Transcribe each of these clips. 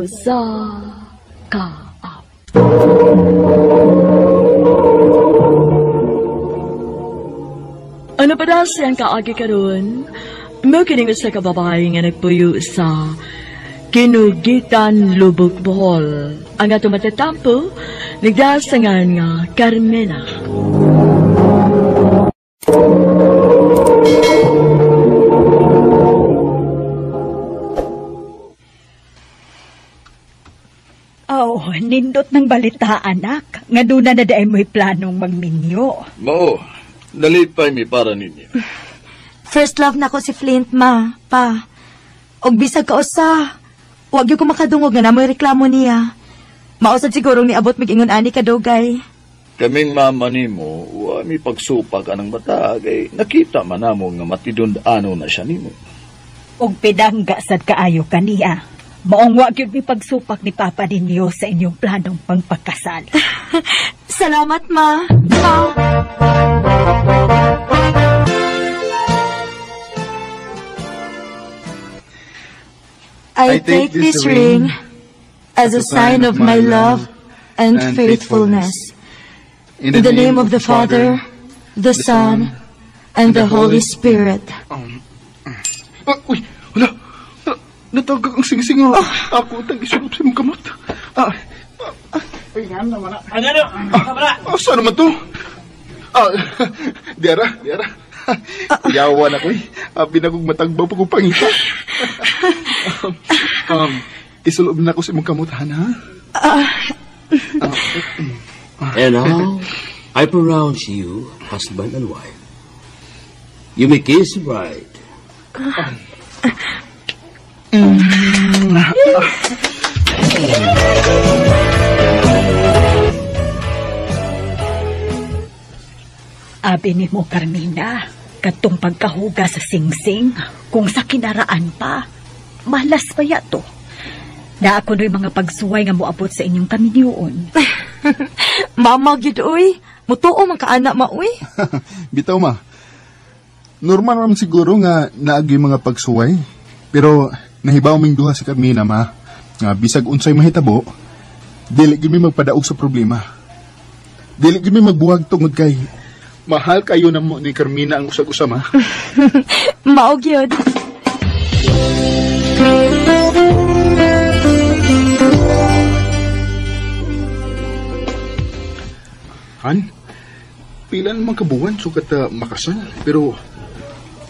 sa kaap. Ano pa daw siyang kaagi karon? Mo kining usa ka babae nga nagpuyo sa Kinugitan, Lubog, Bohol. Ang ato matatampo, nagdasangan nga Carmena. Oh, nindot ng balita, anak. Nga doon na dahil mo'y planong magminyo. Mao, nalipay mi para ninyo. First love na ko si Flint, ma, pa. Og bisag ka usa. Huwag yung kumakadungog nga na mo'y reklamo niya. Mausad sigurong niabot mag-ingon ani kadugay. Kaming mama nimo, wa mi pagsupak anang bata, kay nakita man namo nga matidund ano na siya nimo. Og pedangga sad kaayo kaniya. Maong wag yun mi pagsupak ni Papa ninyo sa inyong planong pangpagkasal. Salamat, ma. Pa. I take this ring as a sign of my love and faithfulness. In the name of the Father, the Son, and the Holy Spirit. Uy, wala. Natagak ang sing-sing. Ako itang isurup sa mong kamot. Ayan naman na. Ano? Saan naman to? Diara. Yawan ako eh. Pinagog matagbaw pa kong pangita. Isulob na ako sa mong kamutan, ha? And now, I pronounce you husband and wife. You may kiss the bride. Abi ni mo, Carmina, katong pagkahuga sa singsing, kung sa kinaraan pa, malas pa yato. Na ako no'y mga pagsuway nga moabot sa inyong kaminyoon. Mama, gid uy. Mutuo man ka anak ma, uy. Bitaw, ma. Normal naman siguro nga naagi mga pagsuway. Pero nahibaw ming duha si Carmina, ma. Nga bisag unsay mahitabo, dili gid mi magpadaog sa problema. Dili gid mi magbuwag tungod kay mahal kayo na mo ni Carmina ang usag-usa, ma. Maog yun. Han, pila naman kabuwan sukat makasal, pero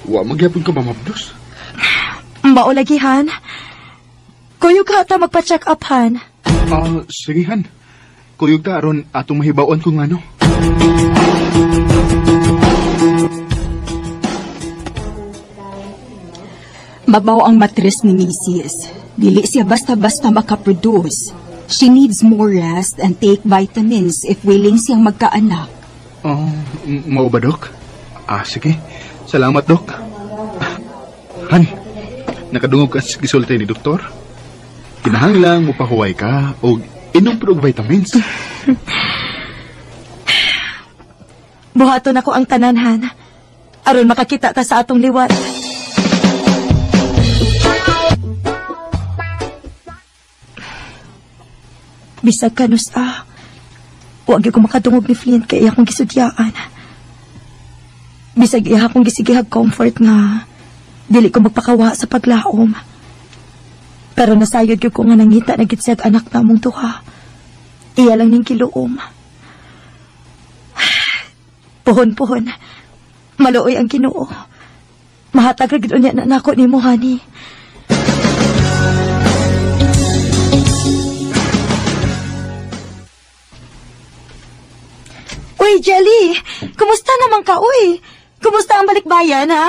wa magyapon ka mamabdos. Mao lagi, Han. Kuyog ka ata magpa-check up, Han. Sige, Han. Kuyog ta aron atong mahibawon kung ano. Mabaw ang matres ni Mrs. Dili siya basta-basta makaproduce. She needs more rest and take vitamins if willing siyang magkaanak. Mau ba, Dok? Sige. Salamat, Dok. Han, nakadungog ka sa gisultay ni Doktor? Kinahanglang mupahuway ka o inom pero vitamins. Buhaton ako ang tanan, Han. Aron makakita ta sa atong liwat. Bisag kanus huwag ko makadungog ni Flint kay akong gisudyaan. Bisag iya akong gisigihag comfort nga dili ko magpakawa sa paglaom. Pero nasayod ko nga nangita na gitsag anak namong duha. Iya lang ning kiluom. Puhon. Maluoy ang Ginoo. Mahatag ra gid unya na nako nimo, honey. Uy, Jelly! Kumusta naman ka, uy? Kumusta ang balikbayan, ha?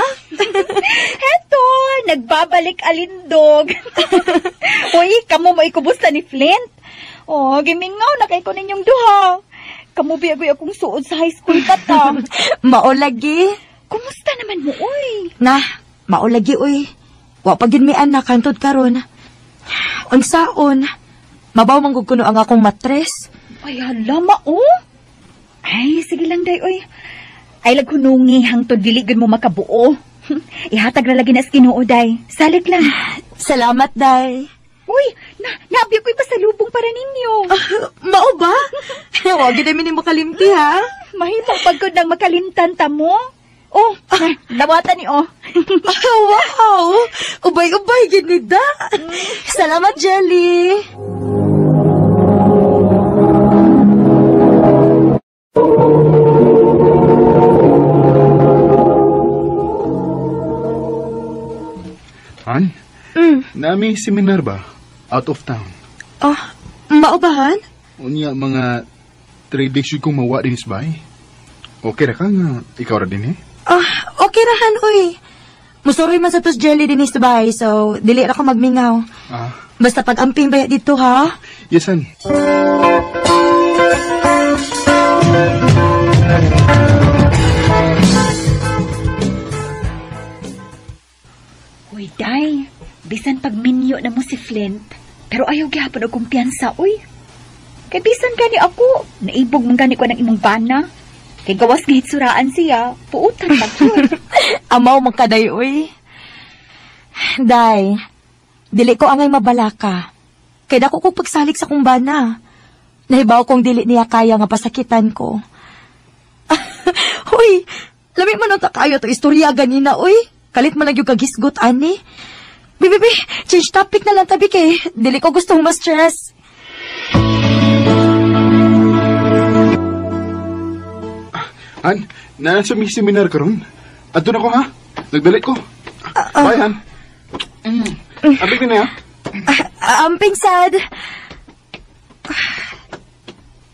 Heto, nagbabalik alindog. Uy, kamo mo ikumusta ni Flint? Gimingaw na kay ko ninyong duha. Kamu biyagoy akong suod sa high school kata. Maolagi. Kumusta naman mo, uy? Maolagi, uy. Wa pagin mi anak kantod karon. Unsaon? Mabaw manggugkuno ang akong matres. Ay, halama, Ay, sige lang, day, uy. Ay, laghunungi, hangtod diligin mo makabuo. Ihatag na lagi na sa Ginoo, day. Salig lang. Salamat, day. Uy, Naabyo ko'y pasalubong para ninyo. Mao ba? Huwag namin mo kalimti, ha? Mahimong pagkod ng makalimtan ta mo. Oh, dawatan ni oh. Wow! Ubay-ubay, ginida. Salamat, Jelly. Han? Nami seminar ba? Out of town. Maubahan? Unya mga 3 days yung kong mawa din isbay. Okay ra ka nga, ikaw ra din eh? Okay rahan, uy. Musuroy man sa tos Jelly din sa bahay, so dili ra ko magmingaw. Basta pag-amping baya dito, ha? Yes, Han. Uy, Day. Bisan pagminyo na mo si Flint, pero ayaw gihapon og kumpiyansa, uy. Kay bisan gani ako, naibog man gani ko ng imong bana. Kay gawas gihit suraan siya, puutan na ko. Amaw magkaday, uy. Day, dili ko angay mabalaka. Kay dako ko pagsalik sa kumbana. Nahibaw kong dili niya kaya nga pasakitan ko. Uy, lami man ang takayo to istorya ganina, uy. Kalit man nagyog kagisgot, ani. Bibi, change topic na lang tabi kay. Dili ko gustong ma-stress. Han, nasa may seminar ka ron? Ato na ko, ha? Nagdalit ko. Bye, Han. Abig din na, ha? Amping sad.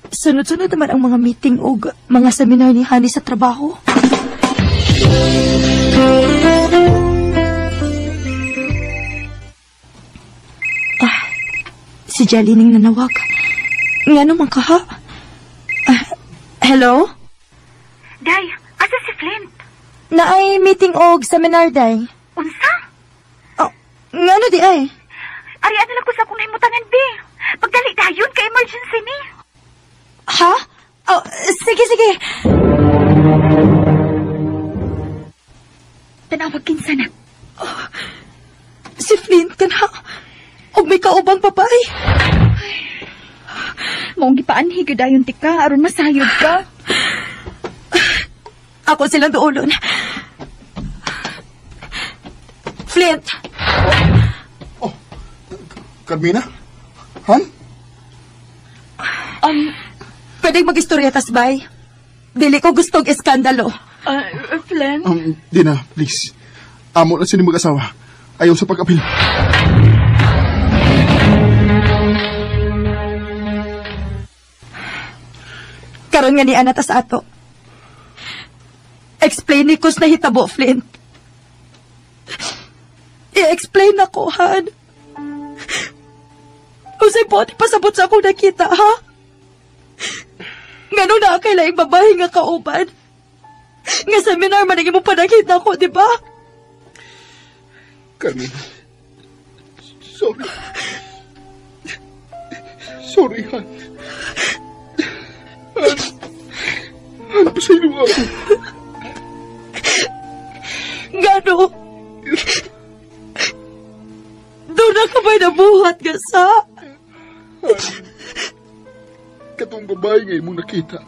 Sunod-sunod naman ang mga meeting o mga seminar ni Honey sa trabaho. Si Jelly ning nanawag. Nga naman ka, ha? Hello? Day, asa si Flint? Naay meeting og seminar, day. Unsa? Nga no di ay? Arian na lang ko sa akong nahimutangan, be. Pagdali dayon, ka emergency ni. Ha? Sige. Tanawag kinsa na. Si Flint ka na. Og may kaubang papay. Maong gipaanhi ka dayon tika, aron masayod ka. Ako silang duulon. Flint! Carmina? Han? Pwedeng mag-istorya tasbay. Dili ko gustong eskandalo. Flint? Di na, please. Amo na sila mag-asawa. Ayaw sa pag-apil. Karon nga ni Anatas ato. Explain ni kus na hitabo, Flint. I-explain ako, Han. Usay po, pasabot sa akong nakita, ha? Nga nung nakakailaing babae nga kauban. Nga seminar managin mo pa nakita ko, di ba? Carmina. Sorry, Han. Han, pasaylo ako. Gano? Doon na ka ba'y nabuhat nga sa? Katong babae ngayon mong nakita.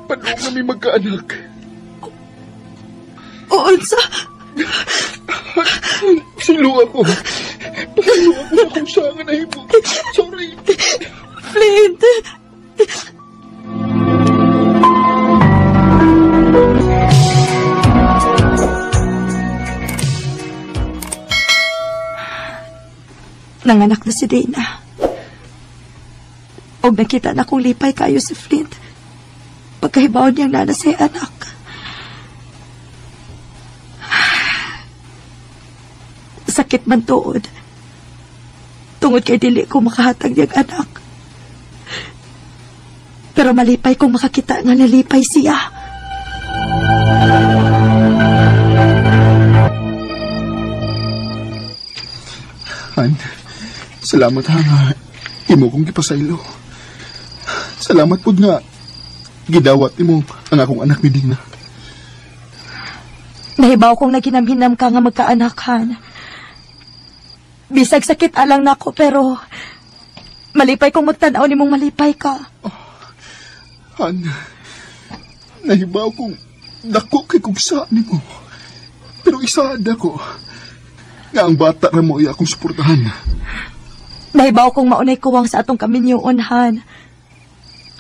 Paano kami magkaanak? Unsa? Silo ako. Pasaylo ako na kung saan na mo. Sorry. Flint! Nanganak na si Dana. O nakita na kong lipay kayo si Flint. Pagkahibaw niyang nana sa anak. Sakit man tuod. Tungod kay dili ko makahatag niyang anak. Pero malipay kong makakita nga nalipay siya. Han, salamat ha nga. Imo kong gipasaylo. Salamat po nga. Gidawat imo ang akong anak ni Dina. Nahibaw kong naginamhinam ka nga magkaanakan. Bisag sakit alang nako pero malipay kong magtanaw ni mong malipay ka. Han, nahibaw kong dako kay kugsa ni mo. Pero isaad ako nga ang bata ra mo iya akong suportahan. Nahibaw kong maunay kuwang sa atong kaminyoon, Han.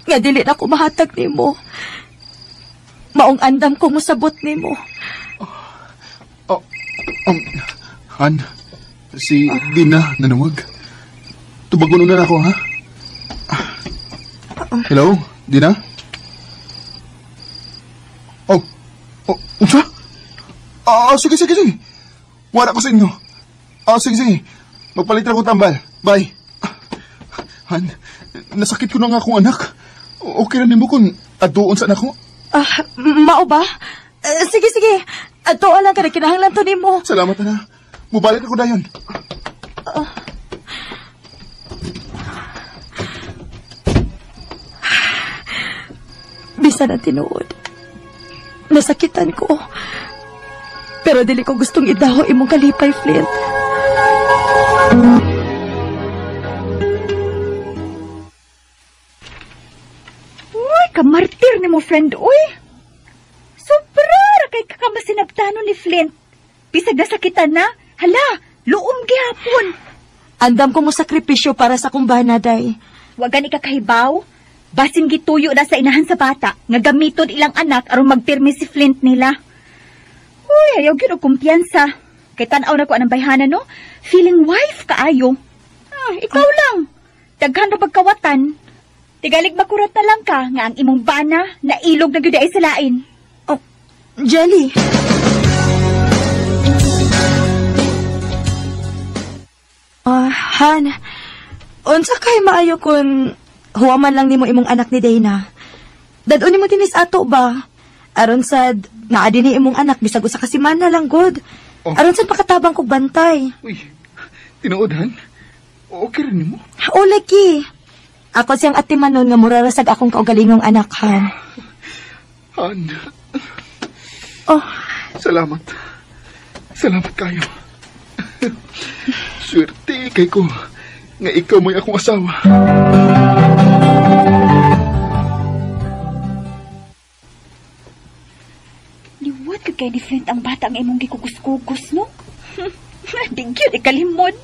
Nga dili na ko mahatag ni mo. Maong andam ko musabot ni mo. Han, si Dina nanawag. Tubagon na ako, ha? Hello, Dina? Unsa? Sige. Wala ko sa inyo. Sige. Magpalit na ko tambal. Bye. Han, nasakit ko na nga akong anak. Okay na nimo kung aduon sa anak ko? Mao ba? Sige. Ato lang ka na kinahanglan to nimo. Salamat na. Mubalik ako dayon. Bisa na tinuod. Nasakitan ko. Pero dili ko gustong idaho imong kalipay, Flint. Uy, kamartir ni mo, friend, uy. Sobra kay kakamasinabtano ni Flint. Bisag nasakitan na. Hala, luom gihapon. Andam ko mo sakripisyo para sa kumbana, day. Wagan ikakahibaw. Basin gituyo na sa inahan sa bata nga gamiton ilang anak aron magpirmi si Flint nila. Uy, ayaw gyud og kumpiyansa. Kay tan-aw na ko anang bayhanan, no? Feeling wife kaayo. Ikaw lang. Daghan ra pagkawatan. Tigalig makurat na lang ka nga ang imong bana na ilog na gyud ay salain. Oh, Jelly. Han, unsa kay maayo kun huwaman lang nimo imong anak ni Dana. Dadon nimo dinis ato ba? Aron sad naa dinhi imong anak bisag usa ka semana lang god. Aron sad pakatabang kog bantay. Uy, tinuod, Han? Okay rin nimo? O, laki. Ako siyang atimanon nga murarasag akong kaugalingong anak, Han. Han. Oh. Salamat. Salamat kayo. Swerte kay ko nga ikaw may akong asawa. Liwat ka kay ni Flint ang bata ang imong gikugus-kugus, no? Di gyud ikalimod.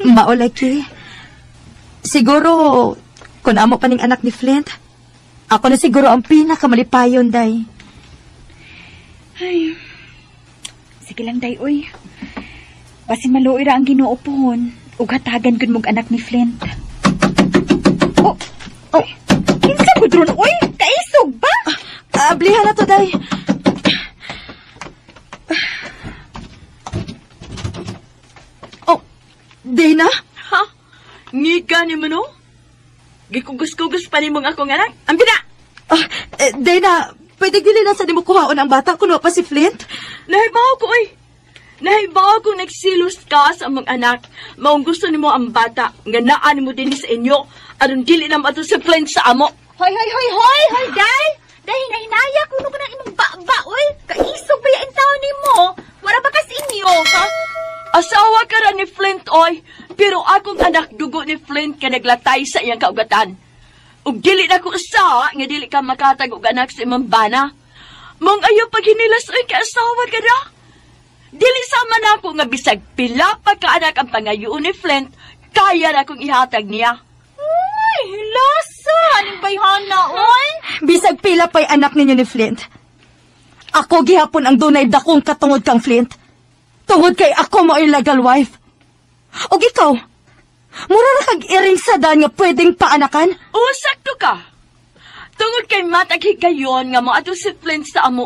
Maulaki. Siguro, kung amo pa ning anak ni Flint, ako na siguro ang pinakamalipayon, day. Ay, sige lang, day, uy. Basin maluoy ra ang Ginoo pohon, ug hatagan gud mong anak ni Flint. Oh, kinsa gud ron, uy? Kaisog ba? Ablihan na to, day. Oh, Dana? Ha? Ngika ni mo, no? Gikugus-kugus pa ni mong akong anak? Ang bina! Dana, pwede gili na sa di mo kuhaon ang bata kuno pa si Flint? Nahibaw ko, eh. Nahibaw ko nagsilos ka sa among anak. Maong gusto ni mo ang bata. Nga naan mo din sa inyo. Aron dili na mato si Flint sa amo. Hoy, day! Dahil nahinaya kuno ka ng imong ba, uy. Kaisog ba yung tao ni mo? Wala ba kas inyo, ha? Asawa ka ra ni Flint, oy. Pero akong anak dugo ni Flint ka naglatay sa iyang kaugatan. Ug dili na ko usa nga dili ka makatag og anak sa imong bana. Mong ayo pag hinilas oy ka asawa ka ra. Dili sama na ako nga bisag pila pa ka anak ang pangayoon ni Flint, kaya na akong ihatag niya. Uy, hilasa! Anong bayhana, oy? Bisag pila pa'y anak ninyo ni Flint. Ako gihapon ang dunay dakong katungod kang Flint. Tungod kay ako mo legal wife. O ikaw, mura na kag iring sadan nga pwedeng paanakan? Oo, sakto ka. Tungod kay matag higayon nga mo ato si Flint sa amo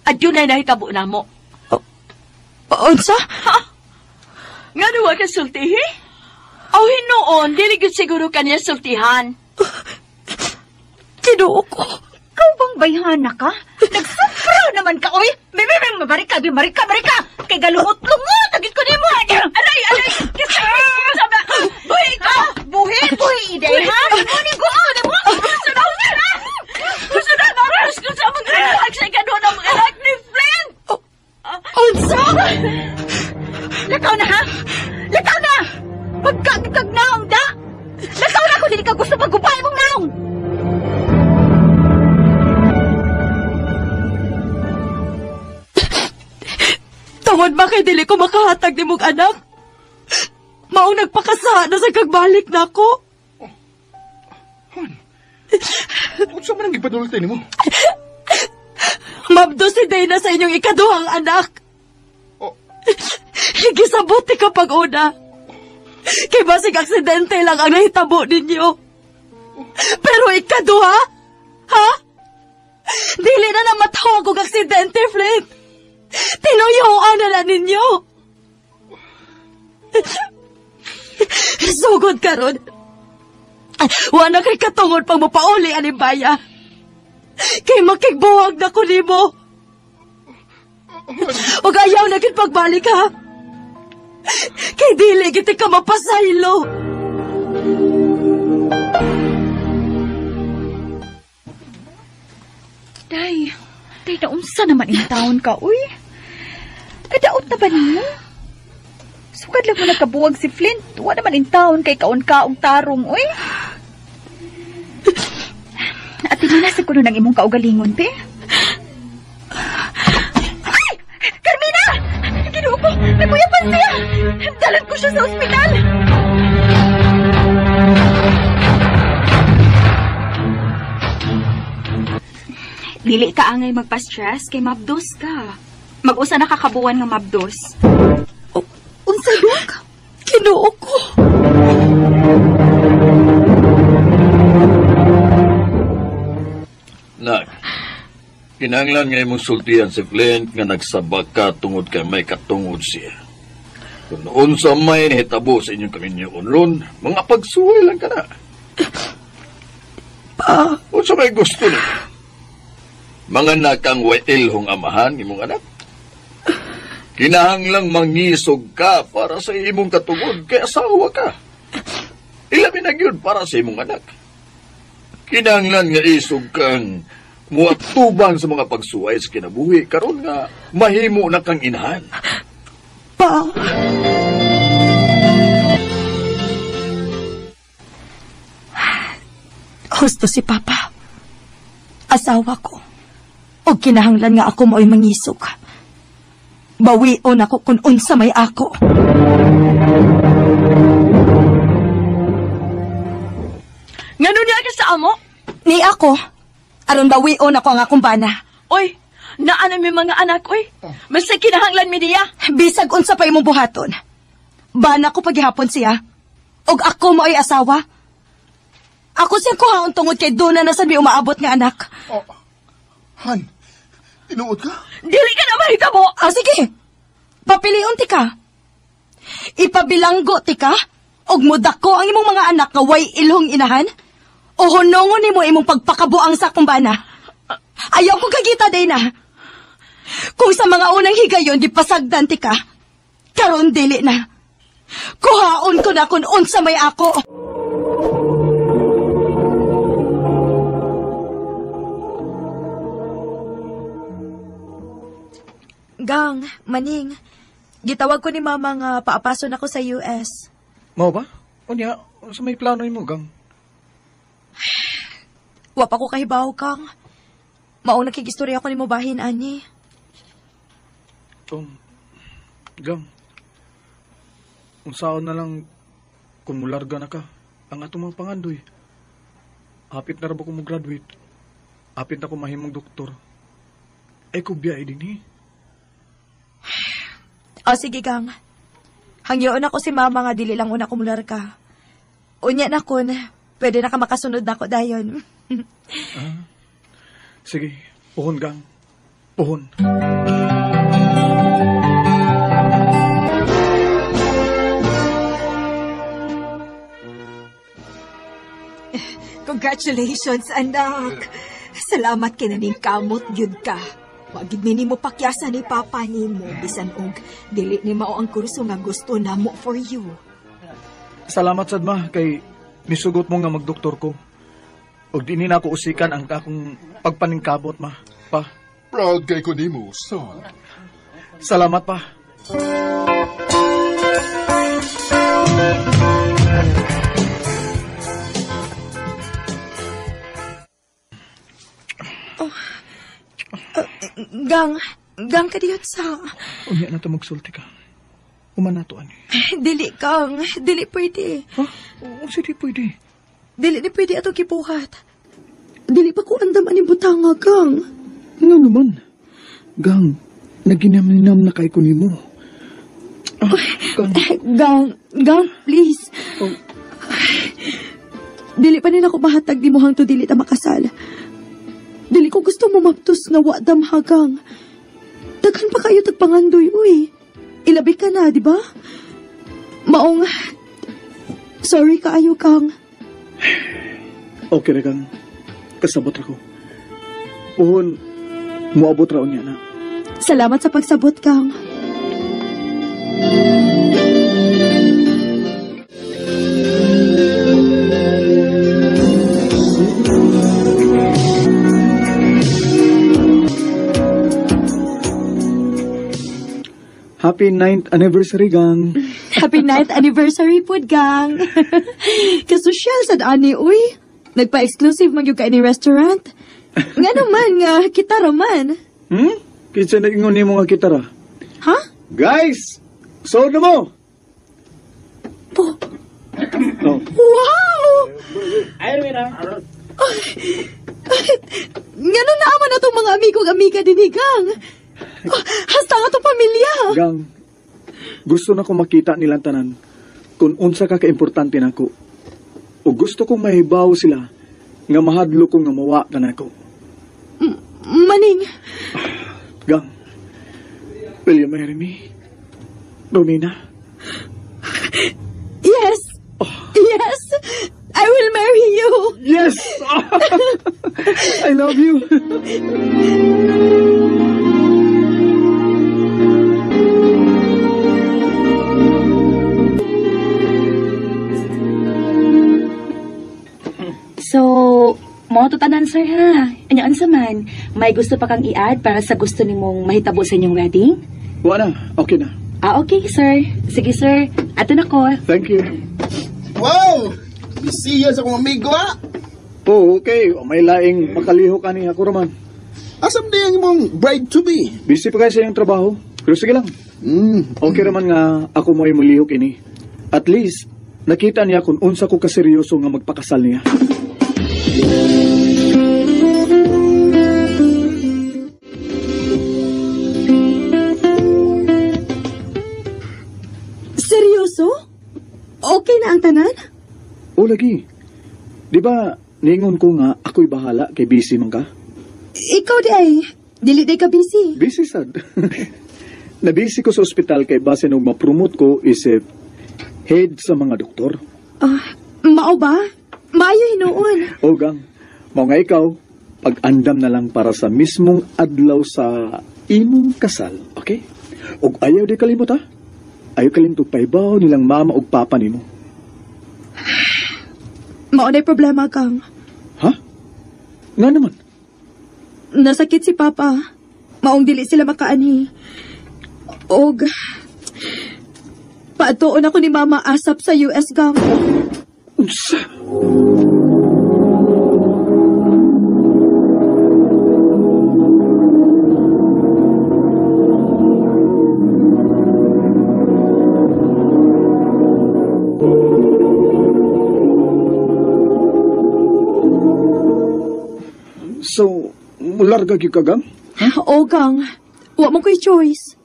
adyo na nahitabo na mo. Unsa? Ha? Nga nuwa ka sultihi? Aw hinoon, dili gud siguro kaniya sultihan. Kinuo ko. Ikaw bang bayhana ka? Nagsupra naman ka, oy! Marika! Kay galungot-lungot! Agit ko ni mo! Alay! Sama! Buhi ka! Buhi, ide, ha? Muning ko, mo! Gusto na maras ko sa mga anak sa ikano ng mga anak ni Flint! Unsa? Lakaw na, ha? Lakaw na! Sad ba kay dili ko makahatag ni mong anak? Maong nagpakasahan na sa kagbalik na ako. Kung saan man ang ipadulti ni mo? Mabdo si Dana sa inyong ikaduhang anak. Gisabuti ka pag-una. Kay basig aksidente lang ang nahitabo ninyo. Pero ikaduha? Ha? Dili na namatawag og aksidente, Flint. Tinuyuan na lang ninyo. Sugod ka ron. Wala kay katungod pang mapauli animbaya. Kay makigbuwag na ko nimo. Huwag ayaw na kin pagbalik, ha? Kay dili kita ka mapasaylo. Day, naunsa naman in taon ka, uy. Kadaot na ba niyo? Sugad lang mo nagkabuwag si Flint. Wala naman in taon kay kaon-kaong tarong, uy. At tinanasag ko nun ang imong kaugalingon, pe. Ay! Carmina! Ginoo ko! May buyapan siya! Dalan ko siya sa ospital! Dili ka angay magpa-stress kay mabdos ka. Mag-usa na kakabuan nga mabdos. Unsa, Dok? Ginoo ko. Nak, kinahanglan nga imong sultihan si Flint nga nagsabak ka tungod kay may katungod siya. Kung noon sa may nahitabo sa inyong kaminyoon ron, mga pagsuway lang ka na. Kung sa may gusto niya, mga nakang wailhong amahan imong anak. Kinahanglang mangisog ka para sa imong katungod kay asawa ka. Ilabi na yun para sa imong anak. Kinahanglan nga isog kang muatubang sa mga pagsuway sa kinabuhi karon nga mahimo na kang inahan. Pa. Husto si Papa. Asawa ko. O kinahanglan nga ako mo'y mangisog. Bawion ako kung unsa may ako. Ngano niya ka sa amo? Ni ako. Aron bawion ako ang akong bana. Oy, naan mi mga anak, oy. Basta kinahanglan mi niya. Bisag unsa pa imong buhaton. Bana ko paghihapon siya. Og ako mo'y asawa. Ako siyang kuhaon tungod kay Duna na sa mi umaabot nga anak. Han, tinuod ka? Dili ka na mahitabo. Sige. Papiliun ti ka. Ipabilanggo ti ka. Og mudako ang imong mga anak nga way ilhong inahan. O hunongon nimo imong pagpakabuang sa kumbana. Ayaw ko kagita, Dana. Kung sa mga unang higayon, gipasagdan ti ka. Karon dili na. Kuhaon ko na kung unsa may ako. Gang, Maning, gitawag ko ni Mama nga paapason ako sa US. Mao ba? Unya, sa may plano mo, Gang? Wa pa ko kahibaw, Kang. Maong nakigistorya ako ni mo bahin, ani. Gang, unsaon na lang kung mularga na ka, ang atong mga pangandoy. Hapit na rabo ko mo graduate. Hapit na ko mahimong doktor. Ay ko biya din eh. O sige, Gang. Hangyoon ako si Mama nga dili lang una kumular ka. Unya na kun, pwede na ka makasunod na ko dayon. Sige, puhon, Gang. Puhon. Congratulations, anak. Salamat kinaning kamot, yun ka. Wagid ni mo pakyasan ni Papa ni mo, bisan og dili ni mao ang kurso nga gusto na mo for you. Salamat, Sadma, kay misugot mo nga magdoktor ko. Og di na ako usikan ang akong pagpaningkabot, ma. Pa. Proud kay ko nimo, son. Salamat, pa. Gang, Gang ka diyot sa... Unya na ito magsulti ka. Uman na ito, ani. Dili, Gang. Dili pwede. Ha? Oo, sige, pwede. Dili ni pwede atong kipuhat. Dili pa ko andam aning butanga, Gang. Nga naman. Gang, naginam-ninam na kay ko ni mo. Gang, please. Oh. Dili pa nila ko mahatag di mo hangto dili ta makasal. Dili ko gusto mo maptus nga wa damhagang. Daghan pa kayo tagpangandoy, uy. Ilabi ka na, di ba? Maong... Sorry kaayo, Kang. Okay na, Kang. Kasabot ako. Puhon, muabot raon niya na. Salamat sa pagsabot, Kang. Happy 9th anniversary, Gang. Happy 9th anniversary po, Gang. Kasosyal sa ani, uy. Nagpa-exclusive man yung ka ni restaurant. Nga naman, nga, kita raman. Kinsa nag-ingon ni mo nga kitara? Ha? Guys! Sold na mo! Po. Oh. Wow! Ganun na naman na itong mga amigong-amiga din, Gang. Hasta nga itong pamilya. Gang, gusto na ko makita nilang tanan kung unsa ka kaimportante na ko. O gusto kong mahibaw sila nga mahadlo ko nga mawa na nako. Maning. Gang, will you marry me? Romina? Yes. Yes. I will marry you. Yes! I love you. So, mo tanan sir ha. Anyaan sa man, may gusto pa kang i-add para sa gusto nimong mahitabo sa inyong wedding? Wala, okay na. Okay sir. Sige sir, ato na ko. Thank you. Wow! Bisiya sa kong amigo, ha? Oh, okay. O, may laing makaliho ka ni ako raman. Asam na yung imong bride-to-be? Busy pa kayo sa iyong trabaho. Pero sige lang. Okay raman nga ako mo ay malihok ini. At least, nakita niya kung unsa ko kaseryoso nga magpakasal niya. Seryoso? Okay na ang tanan? O, lagi. Di ba, ningon ko nga ako'y bahala kay busy man ka? Ikaw di ay. Dili di ka busy. Busy sad. Na-busy ko sa ospital kay base nung ma-promote ko isip head sa mga doktor. Mao ba? Maayo hinuon. O, gang. Mao nga ikaw, pag-andam na lang para sa mismong adlaw sa imong kasal, okay? Og ayaw di kalimot, ha? Ayaw kalimot paibaw nilang mama og papa nimo. Mao na'y problema, Kang. Ha? Nga naman. Nasakit si Papa. Maong dili sila makaani. Og... Paatuon ako ni Mama asap sa US, Gang. Unsa? So, mularga gyud ka, Gang? Oo, Gang. Wa mo ko'y choice.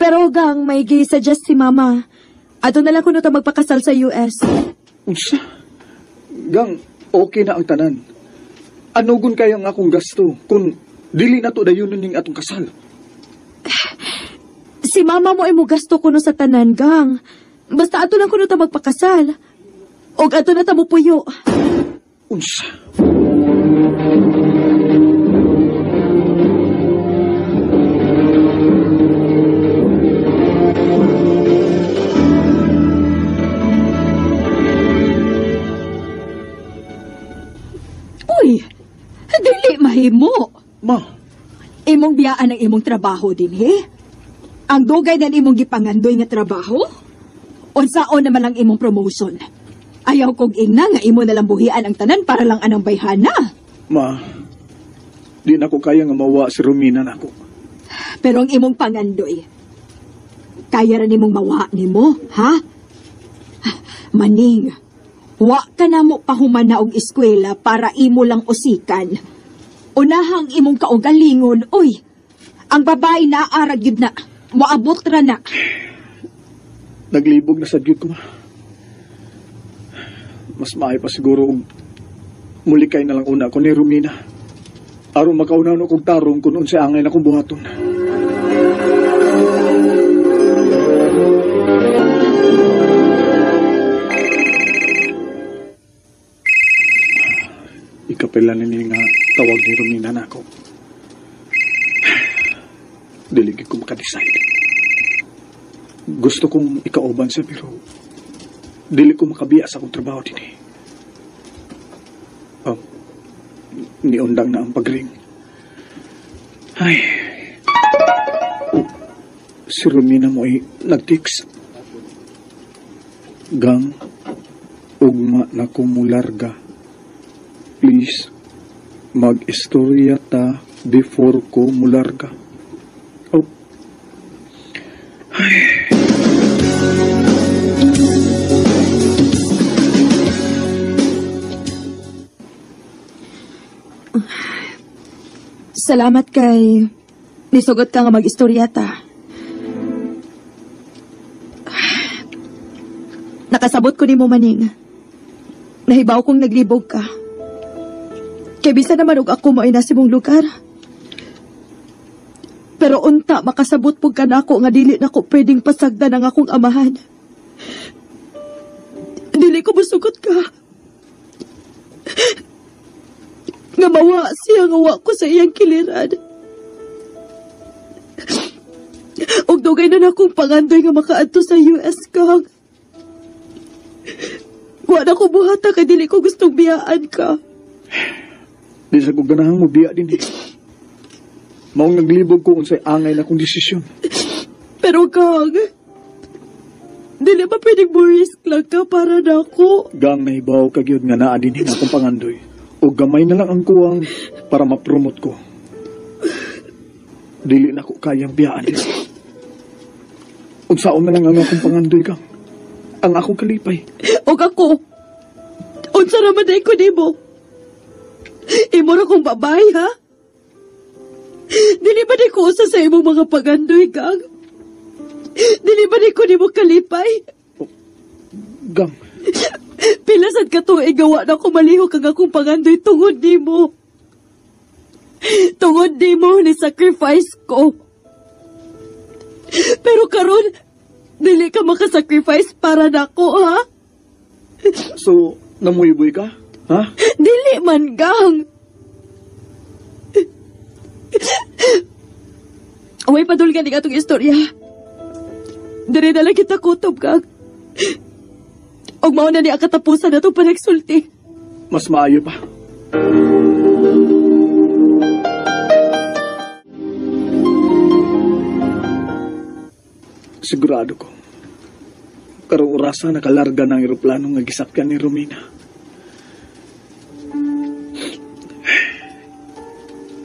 Pero, Gang, may gi-suggest si Mama. Ato na lang kuno ta magpakasal sa US. Unsa? Gang, okay na ang tanan. Anugon kaya nga akong gasto kung dili na to dayon ning atong kasal? Si Mama mo ay mo gasto kuno sa tanan, Gang. Basta ato lang kuno ta magpakasal. Og ato na ta mo puyo. Unsa? Uy, dili mahimo. Ma, Imong biyaan ang imong trabaho din, he? Ang dugay ng imong gipangandoy nga trabaho? Unsaon naman ang imong promotion? Ayaw kong ingna nga imo nalang buhian ang tanan para lang anang bayhana. ma, di na ko kaya nga mawa si Romina nako. Pero ang imong pangandoy, kaya rin imong mawa nimo, ha? Maning, wa ka na mo pahumana og eskwela para imo lang usikan. Unahang imong kaugalingon, oy, ang babae na arag yun na, maabot ra na. Naglibog na sa gyud ko, ma. Mas maayo pa siguro og mulikay na lang una ko ni Romina. Aron makaunaw kong tarong kung unsa angay na kong buhaton. Ikapilan ni nga tawag ni Romina na ako. Diligi ko makadecide. Gusto kong ikauban siya pero dili ko makabiya sa akong trabaho din eh. Niundang na ang pagring. Ay. Si Romina mo ay nag-text. Gang, ugma na ko mularga. Please, mag-istorya ta before ko mularga. Oh. Ay. Salamat kay nisugot ka nga mag-istoryata. Nakasabot ko ni mo maning. Nahibaw kong naglibog ka. Kay bisa naman og ako mo'y nasa mong lugar. Pero unta makasabot po ka na ako nga dili na ko pwedeng pasagdan ang akong amahan. Dili ko masugot ka. Nga mawa siya nga wa ko sa iyang kiliran. Og dugay na akong pangandoy nga makaadto sa US kang. Wa na ko buhata kay dili ko gustong biyaan ka. Di sa kong ganahang mo biya din eh. Maong naglibog ko unsay angay na kong desisyon. Pero kang, dili ba pwedeng mo risk lang ka para na ako? Gang nahibaw kagyod nga naa din hin akong pangandoy. O gamay na lang ang kuwang para ma-promote ko. Dili na ko kayang biyaan din. Unsaon na lang ang akong pangandoy kang. Ang akong kalipay. Og ako, unsa naman ay ko di mo? Imo na kong babae, ha? Dili ba di ko usa sa imong mga pagandoy, Gang? Dili ba di ko di mo kalipay? Oh, Gang. Pilasad ka to, gawa na ko malihok ang akong pangandoy tungod di mo. Tungod di mo ni sacrifice ko. Pero karon, dili ka makasacrifice para nako, ha? So, namuyboy ka? Ha? Dili man, Gang. Away padulgan ni atong istorya. Diri na lang kita kutob, Gang. Og mao na ni ang katapusan na itong panagsulti. Mas maayo pa. Sigurado ko. Karong orasa nakalarga ng eroplano nga gisakyan ni Romina.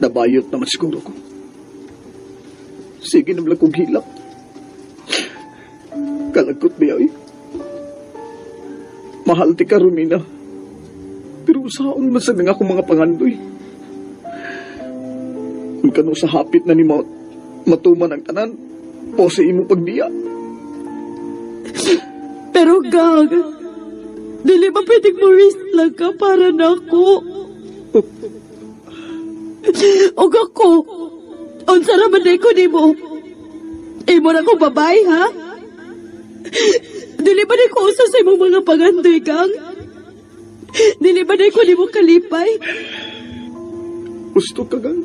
Nabayot naman siguro ko. Sige naman kong hilak. Kalagkot ba yun? Mahal ti ka, Romina. Pero saan man sa nga akong mga pangandoy? Kung kano sa hapit na ni matuman ang tanan, pose imo pagdiya. Pero Gang, dili ba pwedeng mo risk lang ka para na ako? Og ako, unsa naman ko di mo? Imo na kong babae, ha? Dili ba di ko usa sa imong mga pagandoy, Gang? Dili ba di ko di mo kalipay? Gusto ka, Gang?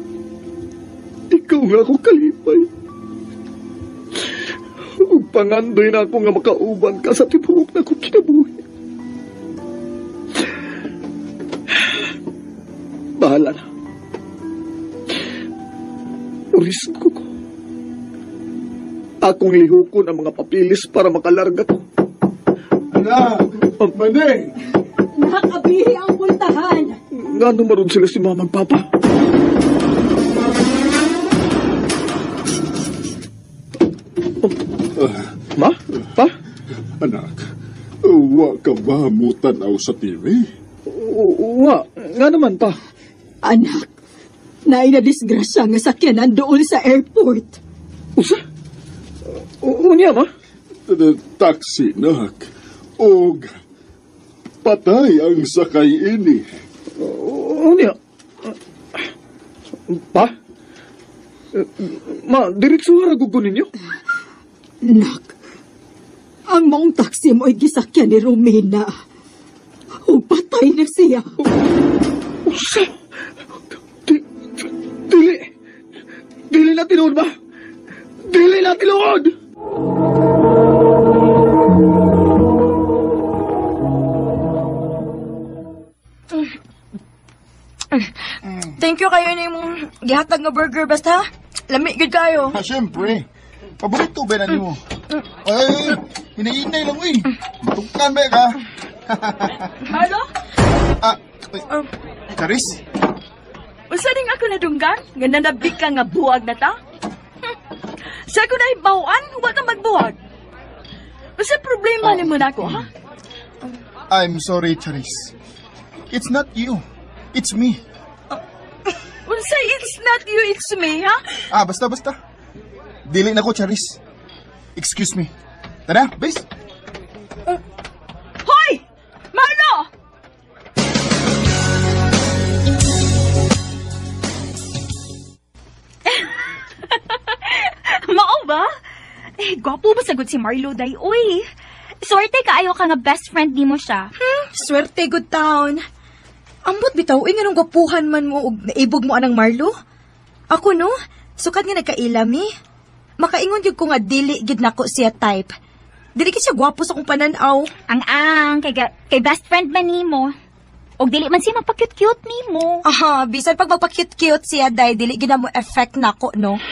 Ikaw nga akong kalipay. Ug pangandoy na ako nga makauban ka sa tibuok na akong kinabuhi. Bahala na. Risko ko. Akong lihukon ang mga papilis para makalarga ko. Anak! Maning! Nakabihi ang multahan. Nga naman sila si Mama at Papa. Anak, wa ka ba mutanaw sa TV? Nga naman pa. Anak, naay na disgrasya nga sakyanan doon sa airport. Usa? Unya ba? Taxi, nak. Og patay ang sakay ini. Unya? Pa? Diretso haragugo ninyo? Nak, ang maong taxi mo ay gisakyan ni Romina. O patay na siya. Usa? Dili na tinuod ba? Dili na tinuod! Thank you kayo na yung gihatag nga burger basta. Lamig gud kayo. Siyempre. Paborito ba na mo? Ay, hinahinay lang, uy. Matungkan ba ka? Marlo? Charis? Usa ding ako nadunggan? Nga nanabik ka nga buwag na ta? Sa ako na ibawaan, huwag ka magbuwag. Usa problema ni mo na ako, ha? I'm sorry, Charis. It's not you. It's me. Unsa it's not you, it's me, ha? Basta. Dili na ko, Charis. Excuse me. Tara, base. Hoy! Marlo! Mao ba? Gwapo ba sagot si Marlo, day? Uy, swerte kaayo ka nga best friend ni mo siya. Swerte good town. Ambot bitaw, nga nung gwapuhan man mo ug naibog mo anang Marlo. Ako no, sukat nga nagkailami. Makaingon gyud ko nga dili gid nako siya type. Dili gid siya gwapo sa kong pananaw. Ang kay best friend man nimo. Og dili man siya magpa-cute-cute nimo. Bisan pag magpa-cute-cute siya day, dili gid na mo effect nako, no?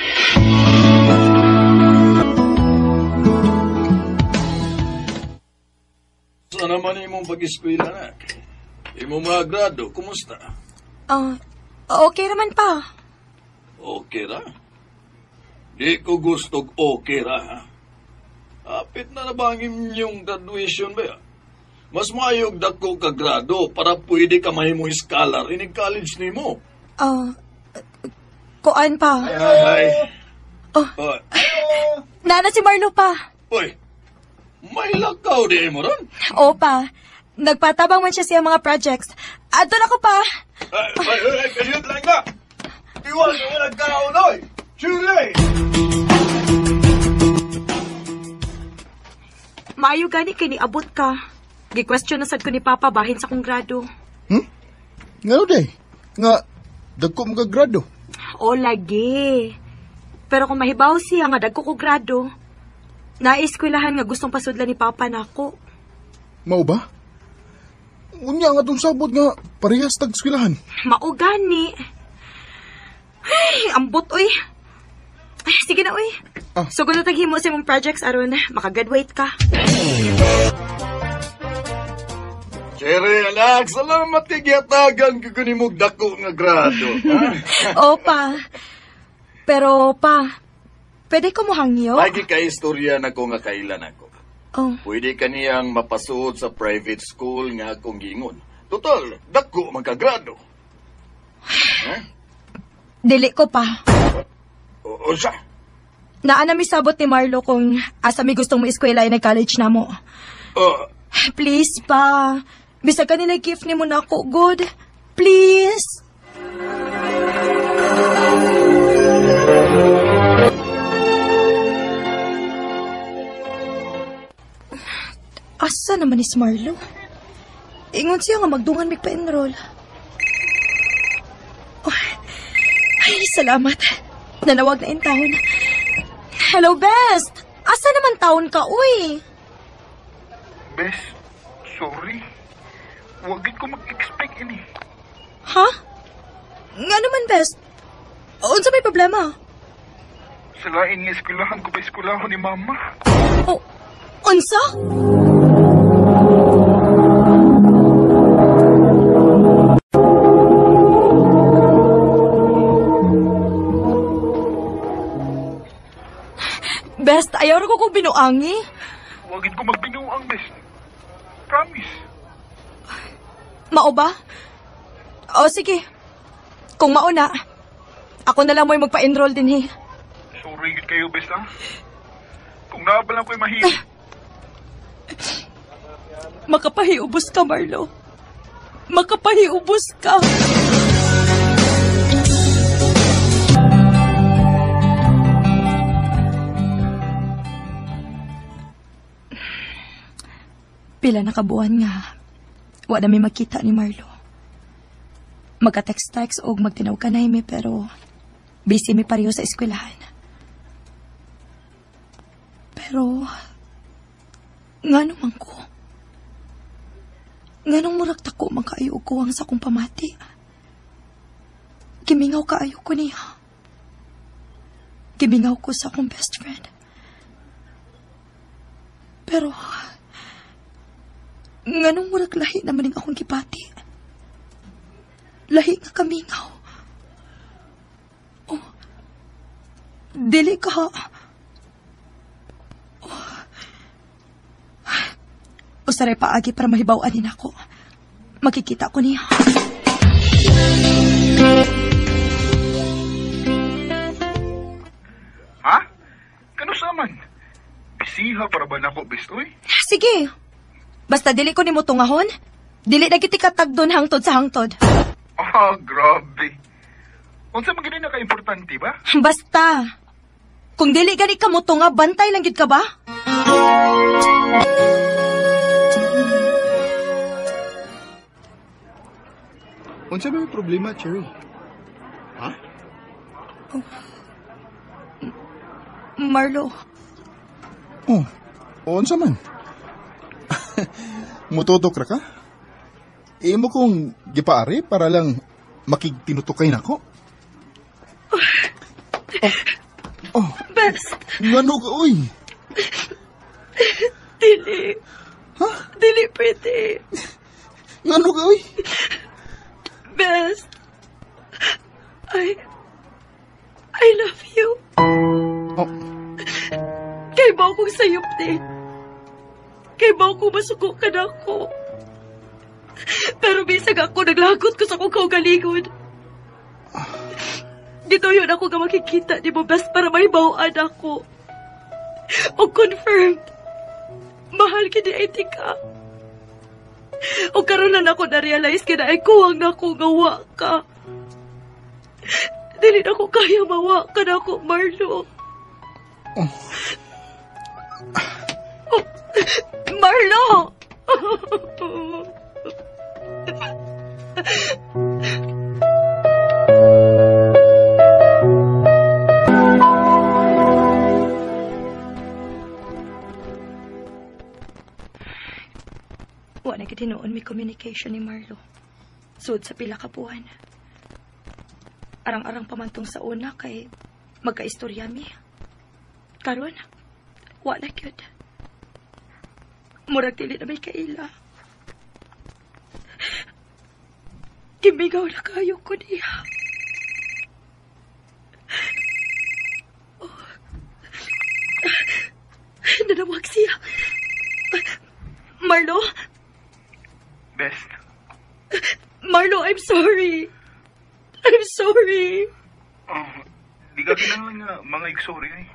Saan naman imong pag-eskwela, anak? Imong mga grado, kumusta? Okay naman pa. Okay ra? Di ko gustog okay ra, ha? Apit na ba ang inyong graduation ba? Mas maayog dako ka grado para pwede ka mahimong scholar inig college nimo. Kuan pa. Ay. Nana si Marlo pa. Uy, may lakaw di mo ron? Pa. Nagpatabang man siya siya mga projects. Ato na ko pa. Ay, kayot lang ka! Iwan ko nga nagkaunoy! Chulay! Maayo gani kay ni abot ka. Gi-question na sad ko ni Papa bahin sa kong grado. Nga day? Nga, dagko mga grado. O lagi. Pero kung mahibaw siya nga dagko ko grado, naiskwelahan nga gustong pasudlan ni Papa nako. Mao ba? Unya nga itong sabot nga parehas tag-eskwelahan. Mao gani. Ay, ambot oy. Ay, sige na oy. Sugod na taghimo sa imong projects aron makagraduate ka. Cherry, anak, salamat tigyatagan ko kunimog dako nga grado. Pa. Pero pa, pwede ko mo hangyo? Lagi ka istorya na ko nga kailan ako. Pwede ka niyang mapasuod sa private school nga akong gingon. Total, dako magkagrado. Dili ko pa. O siya? Naana mi sabot ni Marlo kung asa mi gustong mo eskwela ay nag-college na mo. Please pa. Bisag ka nila gift ni mo na ako, good. Please. Asa naman ni Marlo? Ingon siya nga magdungan mig pa-enroll. Ay, salamat. Nanawag na in taon. Hello, Best. Asa naman taon ka, uy? Bes, sorry. Wagit ko mag-expect ini. Ha? Nga naman, Best. Unsa may problema? Salain ni eskwelahan ko pa eskwelahon ni Mama. Unsa? Best, ayaw ko binuangi. Wagit ko magbinuang, Mao ba? O sige. Kung mauna, ako na lang mo'y magpa-enroll din, Sorry gid kayo, best, ha? Kung naabalang ko'y mahirap. Makapahiubos ka, Marlo. Makapahiubos ka. Pila na kabuan nga. Wa na may makita ni Marlo. Magka-text-text o magtinaw ka na pero busy mi pareho sa eskwelahan. Pero, nga naman ko. Nga nung murak tako makaayo ko ang sa kong pamati. Kimingaw kaayo ko niya. Kimingaw ko sa akong best friend. Pero, nga nung murak lahi naman yung akong kipati. Lahi nga kamingaw. Oh, dili ka ha. Usaray paagi para mahibawan din ako. Makikita ko niya. Ha? Kano saman? Bisiha para ba nako, best, oy? Sige. Basta dili ko ni mo tungahon. Dili na kiti katagdon hangtod sa hangtod. Grabe. Unsa man gini na ka-importante ba? Basta. Kung dili gani ka mo tunga, bantay lang gid ka ba? Unsa ba yung problema, Cherry? Ha? Marlo. Oh, unsa man? Mututok ra ka? Imo kong gipaari para lang makigtinutukay nako. Best. Ngano ka, uy? Dili. Ha? Dili pwede. Ngano ka, uy? Best. I love you. Oh. Kay ba akong sayop din? Kay ba akong masuko ka na ako? Pero bisag ako naglagot ko sa kong kaugalingon. Dito yun ako nga makikita di mo best para may bawaan ako. O confirmed. Mahal kini ay ka. O karon na ako na-realize kina ay kuwang na ako gawa ka. Dili na ko kaya mawa ka na ako, Marlo. Marlo! Wala ka tinuon may communication ni Marlo. Sud sa pila ka buwan. Arang-arang pamantong sa una kay magkaistorya mi. Karon, wala gyud. Murag dili na may kaila. Kimigaw na kayo ko niya. Oh. Nanawag siya. Marlo? Best. Marlo, I'm sorry. I'm sorry. Di ka kinahanglan nga mga igsorry ay.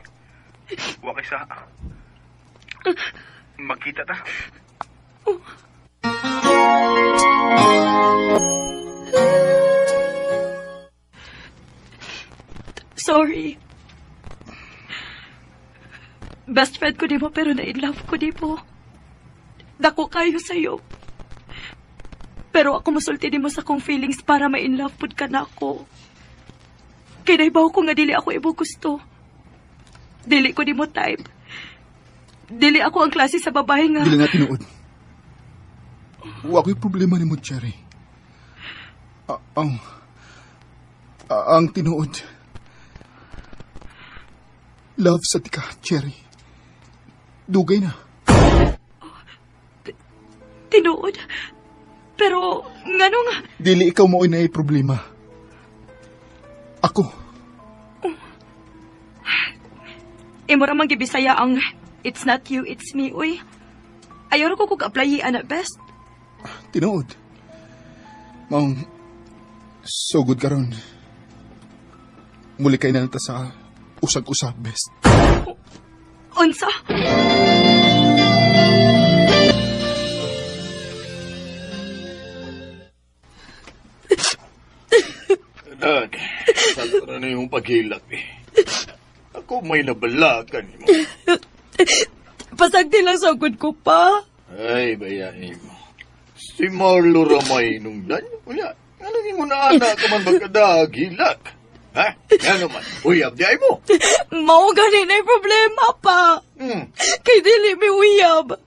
Wa kay sa... Magkita ta. Sorry. Best friend ko di mo pero na-in-love ko di mo. Dako kayo sa'yo. Pero ako masulti di mo sa kong feelings para ma-in-love pud ka na ako. Kaya naibaw ko nga dili ako ibo gusto. Dili ko di mo type. Dili ako ang klase sa babae nga... Dili nga tinuod. Wa ko'y problema ni mo, Cherry. Ang tinuod. Love sa tika, Cherry. Dugay na. Tinuod? Pero, ngano nga? Dili ikaw mo na problema. Ako. Imo ra man gibisaya ang it's not you, it's me, uy. Ayaw ko kung apply na best. Tinuod. Maong, sugod karon. Muli kay na nata sa usag-usab, best. Unsa? Anak, sakto na yung paghilak eh. Ako may nabalakan mo. Pasagdi lang sagod ko pa. Ay, bayahin mo. Si Marlo Ramay nung dan. Uya, ano mo na anak ka man magkadaghilak? Ha? Ano man? Uyab di ay mo. Mao gani na problema pa. Kay dili mi uyab.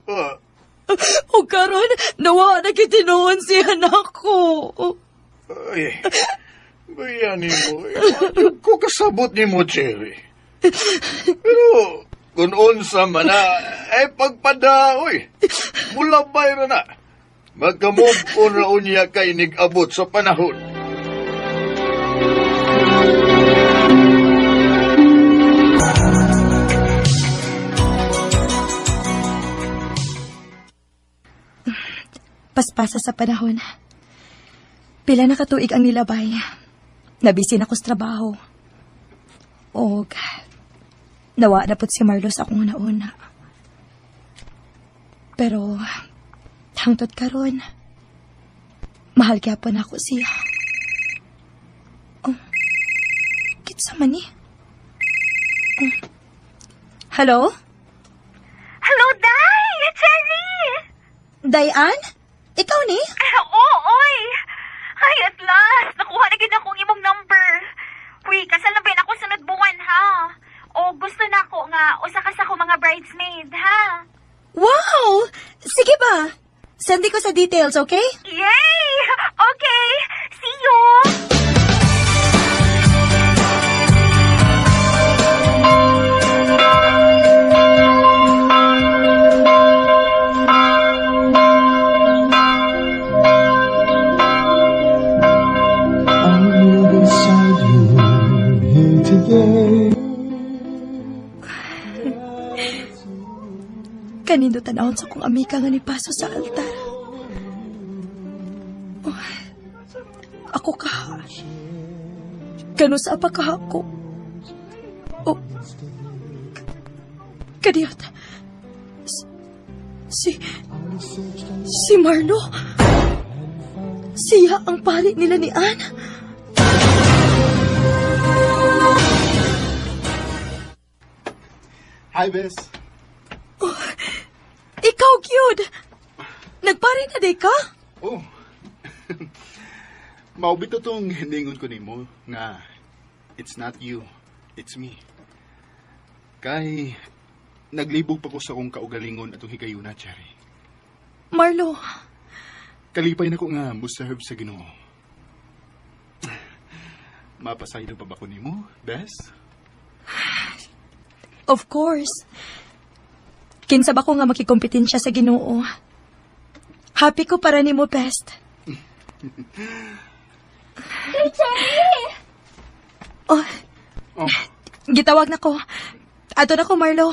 O karon nawa na kitinuon si anak ko. Ay, bayanin mo. Ko kasabot ni mo, Cherry. Pero, kung unsa man na, ay pagpadaoy. Mulabay ra na. Magkamove on raon niya kay nig-abot sa panahon. Paspasa sa panahon. Pila na katuig ang nilabay. Nabisin ako sa trabaho. Og, nawa na po si Marlo sa akong nauna. Pero, hangtod karon, mahal kaya pa na ako siya. Oh, kitsa man eh. Hello? Hello, Day! Cherry! Dayan? Ikaw ni? Oo, oy! Ay, at last! Nakuha na gid akong imong number. Uy, kasal na ba ako sunod buwan, ha? O gusto na ako nga, usa ka sa ko mga bridesmaid, ha? Wow! Sige ba? Sendi ko sa details, okay? Yay! Okay! See you! Kanindo tanawon sa kong amika nga ni paso sa altar. Oh, ako ka. Kano sa apakahako. Oh, kadiyot. Si Marlo. Siya ang pari nila ni Anne. Hi, Bes. Oh, ikaw, cute. Nagpari na di ka? Oh. Maubito tong ningon ko nimo nga it's not you, it's me. Kay naglibog pa ko sa kong kaugalingon atong higayuna, Cherry. Marlo. Kalipay na ko nga muserve sa Ginoo. Mapasaydo pa ba ko nimo, Bes? Of course. Kinsa ba ko nga makikompetensya sa Ginoo? Happy ko para nimo, best. Hey, Cherry! Oh. Gitawag na ko. Ato na ko, Marlo.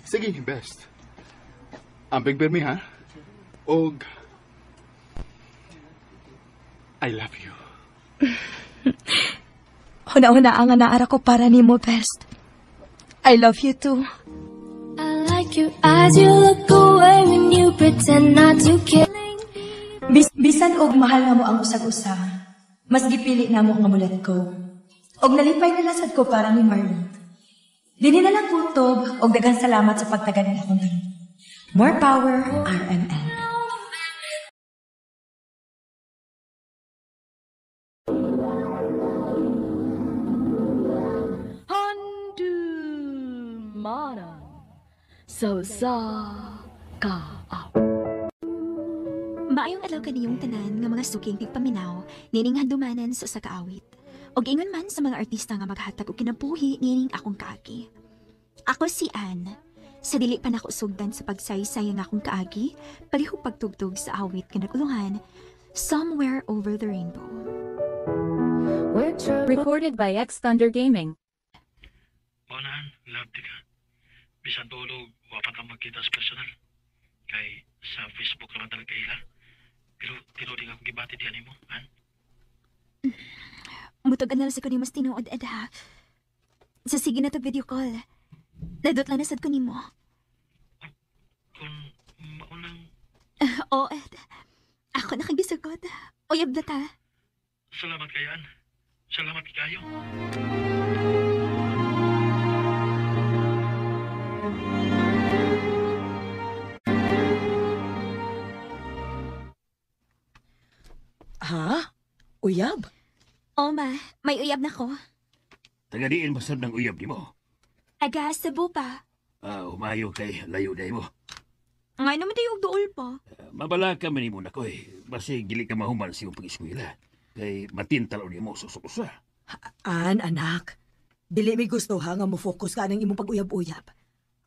Sige, best. Amping permi, ha? Og I love you. Huna-huna ang naara ko para nimo, best. I love you too. I like your eyes, you look away when you pretend not to care. Bisan og mahal nga mo ang usag-usa, mas gipili na mo nga mulat ko. Og nalipay na lasad ko para ni Marlon. Dini na lang kutob og daghang salamat sa pagtagad ng akong tanan. More power, RMN. Mana sa ka-aw. Maayong adlaw kaniyong tanan nga mga suking tigpaminaw nining handumanan sa usa ka awit. Og ingon man sa mga artista nga maghatag og kinabuhi nining akong kaagi. Ako si Anne. Sa dili pa nako sugdan sa pagsaysay nga akong kaagi, palihog pagtugtog sa awit nga naguluhan Somewhere Over the Rainbow. Recorded by X Thunder Gaming. Maunahan, love di ka. Bisan tulog, wapan ka magkita sa personal. Kay sa Facebook naman talaga ila. Pero tinuding akong gibati diyan mo, han? Mutugan na lang sa ko ni mas tinuod, Ed, ha? Sa sige na to video call. Nadot lang nasad ko ni mo. Kung maunang... Oo, Ed. Ako nakagisagod. Uyab na ta. Salamat kayan. Salamat kayo. Ha? Uyab? Oo, ma. May uyab na ko. Tagadiin masad ng uyab ni mo. Aga, Cebu pa. Umayo kay layo day mo. Ngay naman tayo dool pa. Mabala ka man mo na ko eh. Basi gili ka mahuman sa iyong pag-eskwela. Kay matintalaw ni mo susukusa. Anak. Dili may gusto ha nga mo focus ka ng imong pag-uyab-uyab.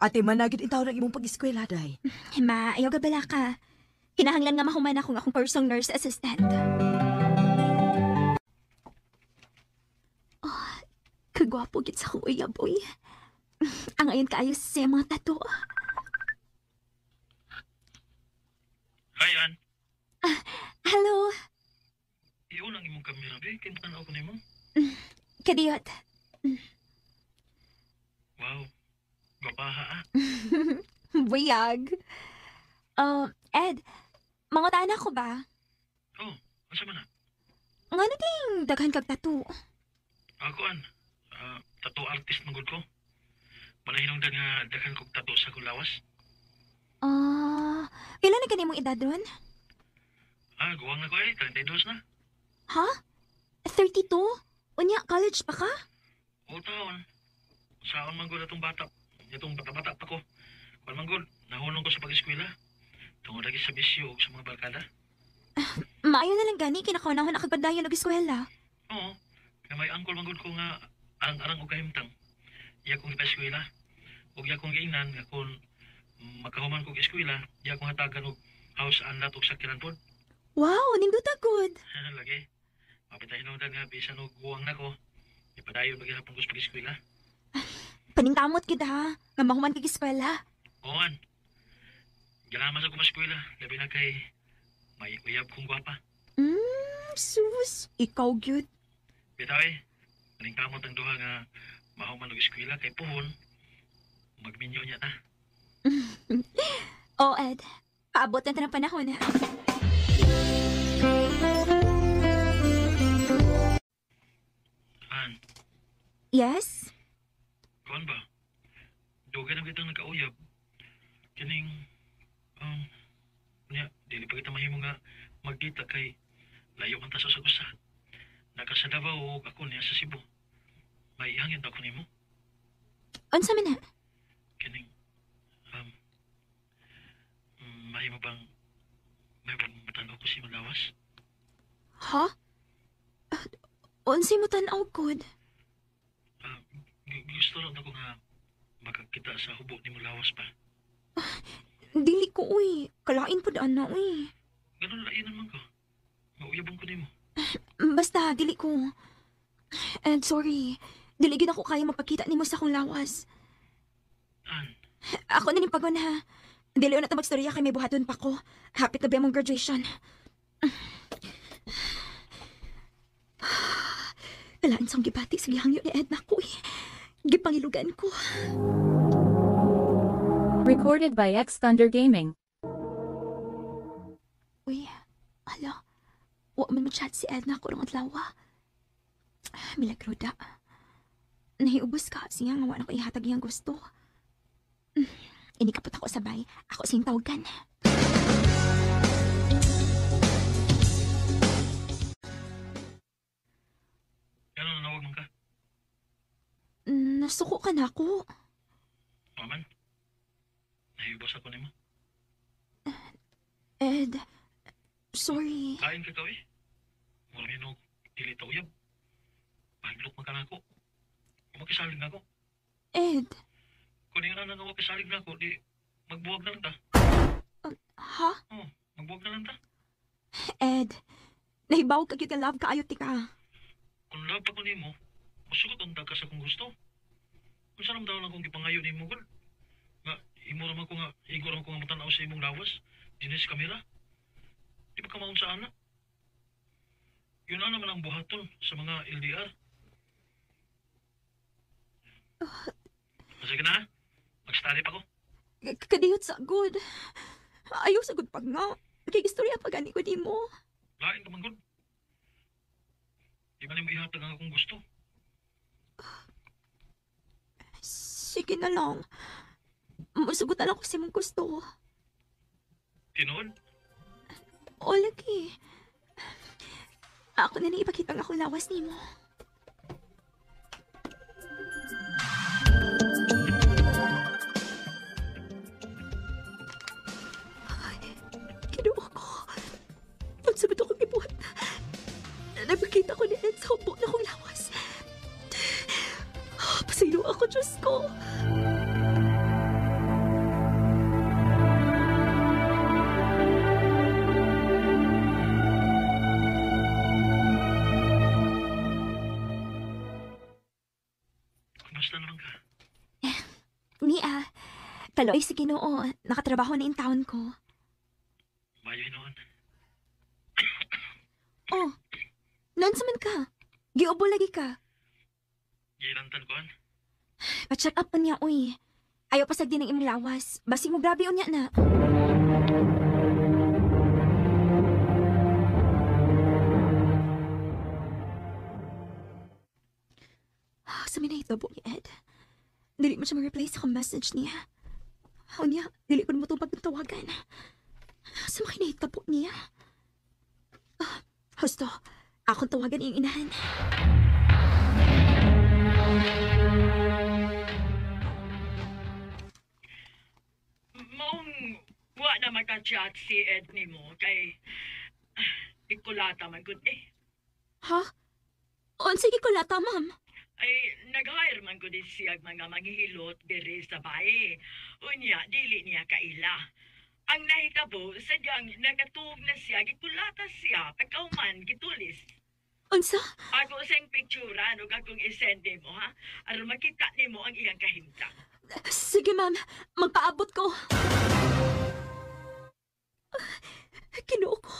Ate managid itaw ng imong pag-eskwela, day. Ma, ayaw gabala ka. Kinahanglan nga mahuman akong personal nurse assistant. Oh, kagwapo git sa akong uyab, uy. Ang ayon kaayos sa mga tato. Hi, Ann. Hello. Iyon ang imong kamera, be. Kintan ako ni mo. Kadiyot. Wow. Gapaha, ah. Bayag. Ed, mangutaan ako ba? Oh, asa man na? Nga na ding daghan kag tattoo. Ako, Ann. Tattoo artist magod ko. Manahinong nga daghan kog tattoo sa kulawas. Ilan na ganimong edad ron? Guwang na ko eh. 32 na. Ha? 32? Unya, college pa ka? O taon. Saan man gud atong bata. Itong bata-bata pa ko. Kung man gud, nahunong ko sa pag-eskwela. Tungod lagi sa bisyo o sa mga barkada. Maayo na lang gani, kinakaunahon na kagpadayon og eskwela. Oo. Kaya may angkol man gud ko nga arang-arang o kahimtang. Iya kong ipa-eskwela. O iya kong giingnan nga kung makahuman kong eskwela, iya kong hatagan og house anlat og sakyanan pod. Wow, nindot good. Lagi. Mapitahin nung nga bisan og guwang na ko. Ipadayon maghihapon ko sa pag-eskwela. Paningkamot kita ha, nga mahuman kag eskwela. Oan. Galamas ako ma-eskwela, labi na kay may uyab kong gwapa. Sus, ikaw gyud. Bitaw eh, paningkamot ang duha nga mahuman og eskwela kay puhon. Magminyo niya ta. Oh, Ed. Paabot na ng panahon ha. Ann. Yes? Kuan ba? Dugan ang kitang nagkauyab. Kining, dili pa kita mahimo nga magkita kay layo man ta sa usa. Nagasa Davao o ako niya sa Cebu. May ihangin ako nimo. Unsa man na? Kining, may bang matanaw ko si Malawas? Ha? Unsay mo tanaw good? Gusto lang ako nga makakita sa hubo ni Malawas pa. Dili ko, uy. Kalain po daan na, uy. Ganun lain naman ko. Mauyabang ko nimo. Basta, dili ko. And sorry. Dili gid ako kaya mapakita nimo sa akong lawas. Ann? Ako na ning pagon ha. Dili na ta magstorya kay may buhaton pa ko. Hapit na ba mong graduation? Kalaan sang gibati sa gihangyo ni Edna ko eh. Gipangilugan ko. Recorded by X Thunder Gaming. Uy, hala. Wa man mo-chat si Edna ko rong adlaw. Milagro da. Nahiubos ka siya nga wala ko ihatag iyang gusto. Ini kapot ako sabay. Ako sing tawagan. Ano nanawag man ka? Nasuko ka na ako. Maman? Nahiubos ako nimo. Ed, sorry. Kain ka eh. Wala minong dili ta uyab. Pahiglok man ka na ako. Makisalig na ako. Ed. Kung yung nga makisalig na ako, di magbuwag na lang ta. Ha? Oo, magbuwag na lang ta. Ed, nahibaw ka kita love kaayo ti ka. Kung love pa ko nimo, masugot ang ka sa kong gusto. Kung saan daw lang kong ipangayo nimo ko. Nga, imo naman ko nga, igor naman ko nga matanaw sa imong lawas. Dinis kamera. Di ba kamaon sa anak? Yun na naman ang buhaton sa mga LDR. Sige na, mag-study pa ko. Kadiyot sa good. Ayaw sa good pag nga. Kikistorya pag ani ko di mo. Lain ka man, good. Di ba niyo ihatag ang akong gusto? Sige na lang. Masugot na lang ko si mong gusto. Tinood? O, lagi. Ako na ipakita nga akong lawas ni mo. Kinuha ko. Pagsabot akong ibuhat. Napakita ko ni Ed sa upo na akong lawas. Pasaylo ako, Diyos ko. Kaloy si Ginoo, nakatrabaho na in town ko. Mayo noon. Oh, noon saman ka. Giubo lagi ka. Gilantan ko an. Pa-check up niya, uy. Ayaw pasag din ng imong lawas. Basi mo grabe unya na. Sa minahitabo ni Ed. Dili mo siya mag-reply sa message niya. Unya, dili ko na mo itong pagtawagan. Sa makinahitabo niya. Husto, akong tawagan iyong inahan. Maong wa na magka-chat si Ed ni mo kay ikulata man gud eh. Ha? Sige kulata, ma'am. Ay, nag-hire man gud siya mga manghihilot diri sa bae. Unya, dili niya kaila. Ang nahitabo, sadyang nagatug na siya, gikulata siya, pagkauman, gitulis. Unsa? Ako siyang picturean o akong isend mo, ha? Aron makita ni mo ang iyang kahimtang. Sige, ma'am. Magpaabot ko. Kinuo ko.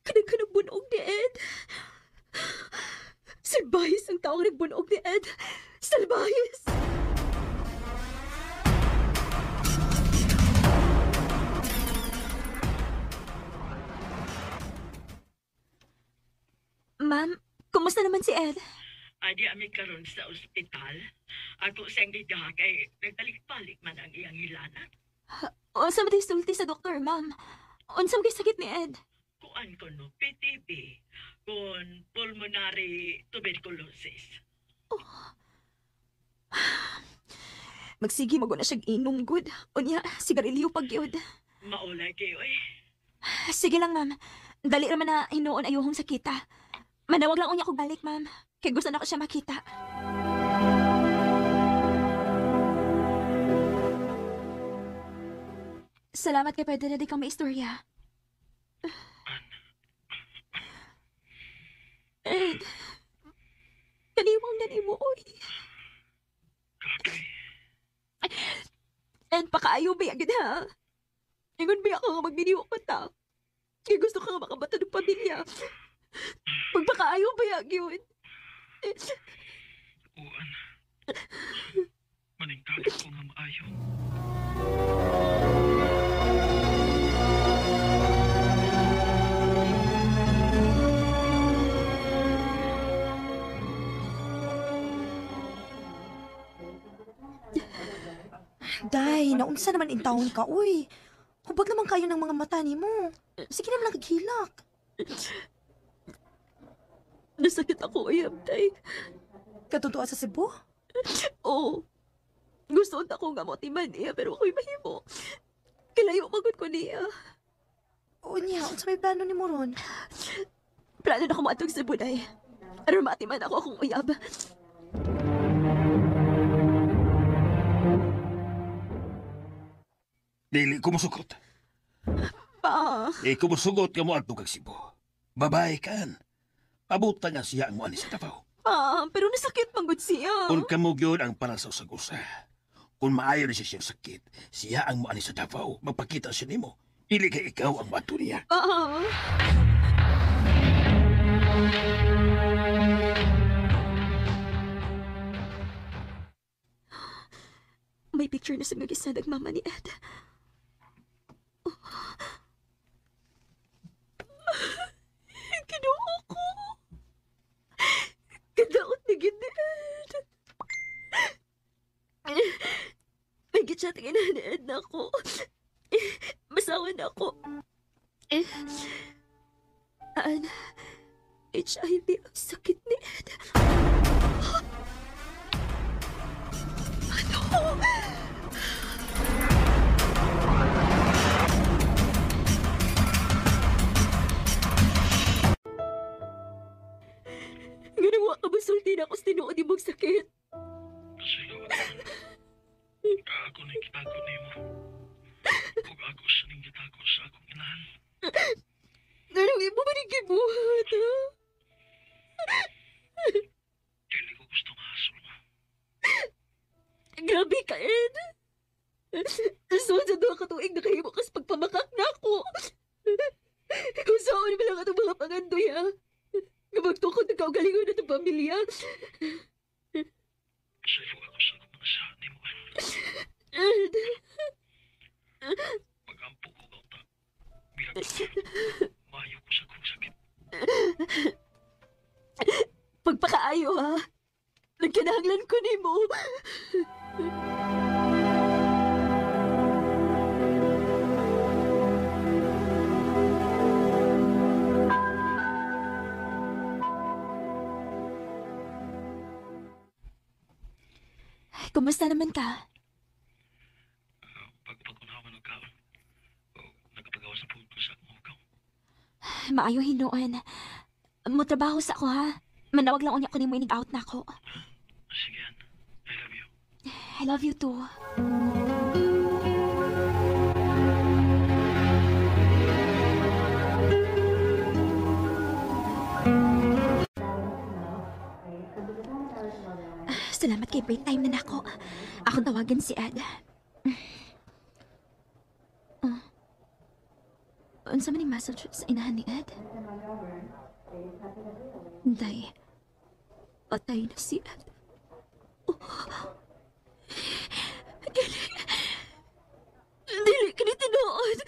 Kanang bunog ni Ed. Salbahis ang taong nagbunog ni Ed. Salbahis! Ma'am, kumusta naman si Ed? Adi ami karon sa ospital. Ako siyang gidaha kay nagbalik-balik man ang iyang hilanat. Unsa man sulti sa doktor, ma'am? Unsa man sakit ni Ed? Kuan ko no, PTB, kon pulmonary tuberculosis. Magsige mo na siyang inom, good. Unya, sigarilyo pag yun. Maulay kayo eh. Sige lang, ma'am. Dali naman na hinuon ayuhong sakita. Manawag lang unya kong balik, ma'am. Kaya gusto na ko siya makita. Salamat kay pwede na di kang may istorya. Ed, kaniwang na ni mo, oy. Ed, pakaayo ba yan, ha? Ingon ba ka nga magbiniwa ko ta? Kaya gusto ka nga makabata ng pamilya. Magpakaayo ba yan, yun? Uwan. Maningkagit ko nga maayo. Day, naunsa naman in taon ka, uy. Hubag naman kayo ng mga mata ni mo. Sige naman lang kaghilak. Nasakit ako, Day. Katutuwa sa Cebu? Oo. Gusto na ako nga motiman niya, pero ako'y mahimo. Kilayo magod ko niya. O niya, unsa may plano ni mo ron? Plano na ko matog sa Bunay. Pero matiman ako akong uyab. Dili ko musugot. Pa. Ko musugot ka mo at kag Cebu. Babae kan. Pabuta nga siya ang muani sa Davao. Pa, pero nasakit manggod siya. Kung kamugyod ang panasaw sa gusa. Kung maayo na siya siyang sakit, siya ang muani sa Davao. Magpakita siya nimo. Dili kay ikaw ang bato niya. May picture na sa magisadag mama ni Ed. Kinuha ko. Kadaot na gini, Ed. May gitsatingin na ni Ed na ako. Masawa na ako. HIV ang sakit ni Ed. Ano? Ganawa ka ba sulti na ako sa tinuod imong sakit? Pasilo ako. Ako nang gitago na mo. Kung ako sa ning gitago sa akong inahan. Ganang imo ba ning gibuhat, ha? Dili ko gusto mahasol mo. Grabe ka, Ed. So, sa 2 katuig nakahimo kas pagpamakak na ako. Kung saan ba lang itong mga pangandoy, ha? Magtukod na kaugalingon na itong pamilya. Pasilo ako sa akong mga saan ni mo. Ed. Pagampo ko ka ta. Bilang mayo ko sa akong sakit. Pagpakaayo, ha? Nagkinahanglan ko ni mo. Kumusta naman ka? Pagpakunawan ng kaon. O nagapagawa sa punto sa akong hukaw. Maayo hinuan. Mo trabaho sa ako, ha? Manawag lang unya ko ni mo inig-out na ako. Sige, Ann. I love you. I love you too. Salamat kay break time na nako. Ako tawagan si Ed. Unsa man ni message sa inahan ni Ed? Day, patay na si Ed. Dili ka ni tinuod.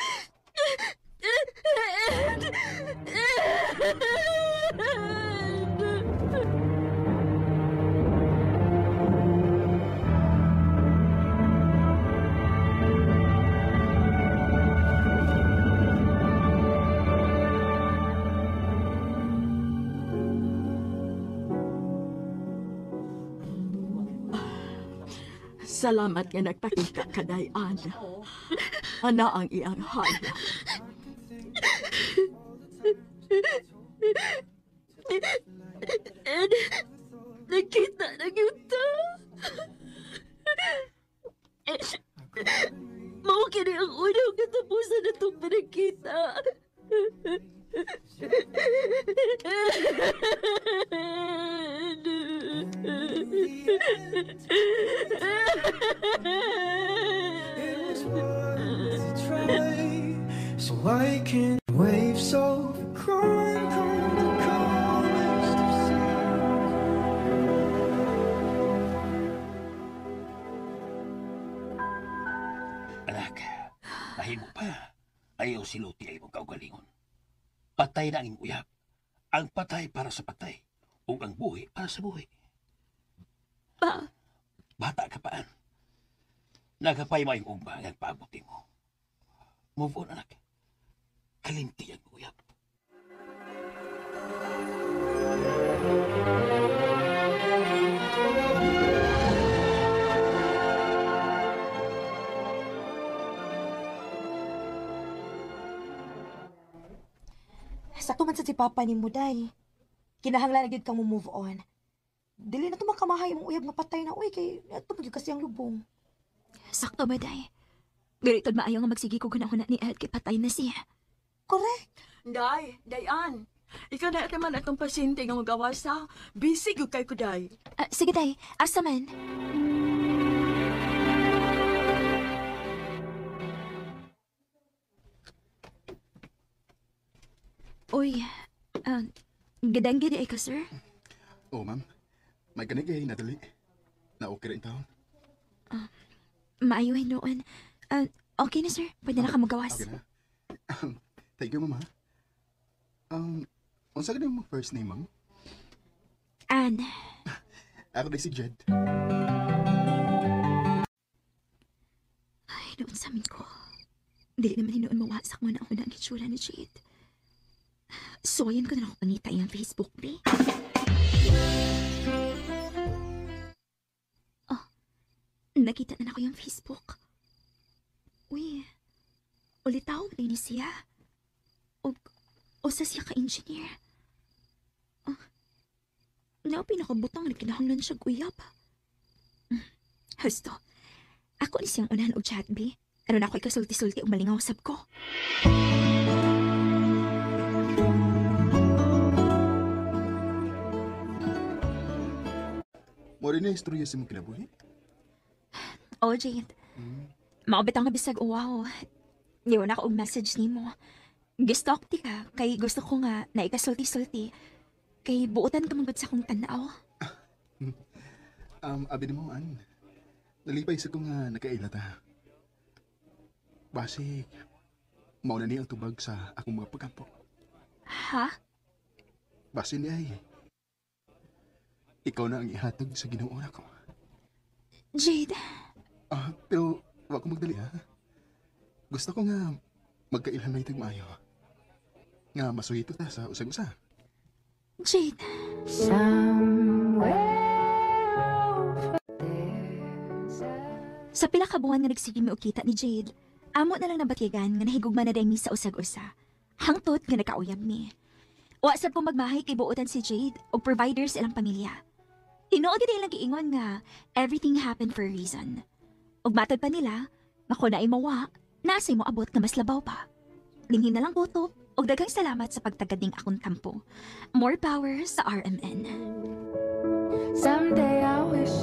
Salamat nga nagpakita ka, Dayan. Ana ang iyang haya. Ed, nakita na kita. Mao kini ang unang katapusan na itong pinagkita. So I can waves over crime come the calmest of Anak, mahimo pa. Ayaw siluti ay mong kaugalingon. Patay na ang imong uyab. Ang patay para sa patay. O ang buhi para sa buhi. Bata ka paan. Nagapay mo yung ugma ang paabuti mo. Move on, anak. Kalimti ang uyab. Sakto man sa si Papa ni mo, day. Kinahanglan na gyud kang move on. Dili na to makamahay mong uyab nga patay na, uy, kay ato pa gyud kasi ang lubong. Sakto ba, day? Ganito maayo nga magsigi ko ganahon ni Ed kay patay na siya. Correct. Dayan. Ikaw na naman atong pasyente nga magawas, ha? Busy gyud kay ko, day. Sige, day. Asa man? Uy, Gadang-gada ka, sir. Oh, ma'am. May kanigay na dali. Na okay rin taon. Maayo noon. Okay na, sir. Pwede na ka magawas. Okay na. Thank you, ma'am. Unsa ka mo first name, ma'am? Ann. Ako na si Jed. Ay, noon sa amin ko. Dili naman hinoon mawasak mo na ako na ang itsura ni Jade. So, ayan ko na ako pangita yung Facebook, be. Oh, nakita na ako yung Facebook. Uy, ulitaw mo ni siya. O sa siya ka-engineer. Na pinakabutang na kinahanglan siya guyab. Husto, ako ni siyang unahan og chat, be. Ano na ako'y kasulti-sulti o malingaw sab ko. Mo rin na istorya sa mong kinabuhi? Oh, Jade. Maubitang nga bisag uwaw. Niwan ako og message ni mo. Gusto ako di ka, kay gusto ko nga na ikasulti-sulti. Kay buutan ka magod sa kong tanaw. Abi mo, Ann. Nalipay sa ko nga nakailata. Basig, mauna niya ang tubag sa akong mga pagkampo. Ha? Basi ni ay, ikaw na ang ihatag sa ginauna ko. Jade. Pero wag ko magdali, ha? Gusto ko nga magkailhan na itag maayo. Nga masuhito ta sa usag-usa. Jade. Sa pila ka buwan nga nagsige mi og kita ni Jade, amo na lang nabatigan nga nahigugma na daymi sa usag-usa. Hangtod nga nakauyab mi. Wa sad ko magmahay kay buotan si Jade og providers ilang pamilya. Tinuod gid ilang giingon nga everything happened for a reason. Ug matod pa nila, mako na imawa, nasay mo abot nga mas labaw pa. Linghin na lang kutob og daghang salamat sa pagtagading akong tampo. More power sa RMN. Someday I wish